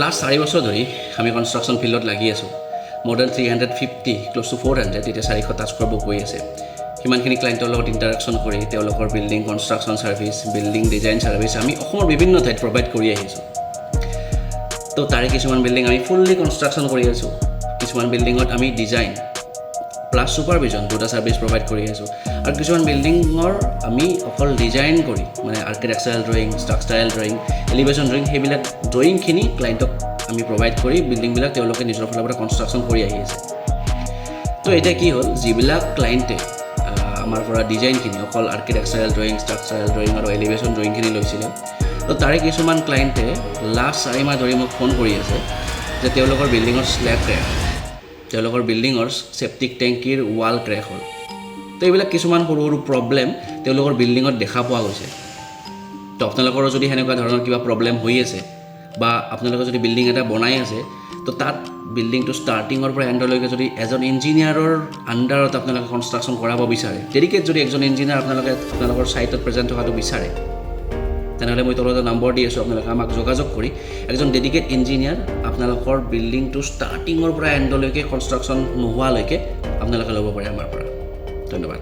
Last 4 বছৰ ধৰি আমি কনষ্ট্ৰাকশ্যন ফিল্ডত লাগি আছোঁ। মোৰ দেন 350 ক্লোজ টু 400 এতিয়া 400 টাচ কৰিব গৈ আছে। সিমানখিনি ক্লায়েণ্টৰ লগত ইণ্টাৰেকশ্যন কৰি তেওঁলোকৰ building construction service, building design service আমি অসমৰ বিভিন্ন ঠাইত প্ৰভাইড কৰি আহিছোঁ। তো তাৰে কিছুমান বিল্ডিং আমি ফুল্লি কনষ্ট্ৰাকশ্যন কৰি আছোঁ, কিছুমান বিল্ডিঙত আমি ডিজাইন প্লাছ ছুপাৰভিজন দুটা ছাৰ্ভিচ প্ৰভাইড কৰি আছোঁ, আৰু কিছুমান বিল্ডিঙৰ আমি অকল ডিজাইন কৰি মানে architectural drawing, structural drawing, elevation drawing সেইবিলাক ড্ৰয়িংখিনি ক্লায়েণ্টক আমি প্ৰভাইড কৰি বিল্ডিংবিলাক তেওঁলোকে নিজৰ ফালৰ পৰা কনষ্ট্ৰাকশ্যন কৰি আহি আছে। তো এতিয়া কি হ'ল, যিবিলাক ক্লায়েণ্টে আমাৰ পৰা ডিজাইনখিনি অকল আৰ্কিটেকচাৰেল ড্ৰয়িং, ষ্ট্ৰাকচাৰেল ড্ৰয়িং আৰু এলিভেশ্যন ড্ৰয়িংখিনি লৈছিলে, তো তাৰে কিছুমান ক্লায়েণ্টে লাষ্ট 4 মাহ ধৰি মোক ফোন কৰি আছে যে তেওঁলোকৰ বিল্ডিঙৰ স্লেব ক্ৰেক, তেওঁলোকৰ বিল্ডিঙৰ চেপ্টিক টেংকিৰ ৱাল ক্ৰেক হ'ল। তো এইবিলাক কিছুমান সৰু সৰু প্ৰব্লেম তেওঁলোকৰ বিল্ডিঙত দেখা পোৱা গৈছে। তো আপোনালোকৰো যদি সেনেকুৱা ধৰণৰ কিবা প্ৰব্লেম হৈ আছে বা আপোনালোকে যদি বিল্ডিং এটা বনাই আছে, তো তাত বিল্ডিংটো ষ্টাৰ্টিঙৰ পৰা এণ্ডলৈকে যদি এজন ইঞ্জিনিয়াৰৰ আণ্ডাৰত আপোনালোকে কনষ্ট্ৰাকশ্যন কৰাব বিচাৰে, ডেডিকেট যদি একজন ইঞ্জিনিয়াৰ আপোনালোকৰ ছাইটত প্ৰেজেণ্ট থকাটো বিচাৰে, তেনেহ'লে মই তলতে নম্বৰ দি আছোঁ, আপোনালোকে আমাক যোগাযোগ কৰি একজন ডেডিকেট ইঞ্জিনিয়াৰ আপোনালোকৰ বিল্ডিংটো ষ্টাৰ্টিঙৰ পৰা এণ্ডলৈকে কনষ্ট্ৰাকশ্যন নোহোৱালৈকে আপোনালোকে ল'ব পাৰে আমাৰ পৰা। ধন্যবাদ।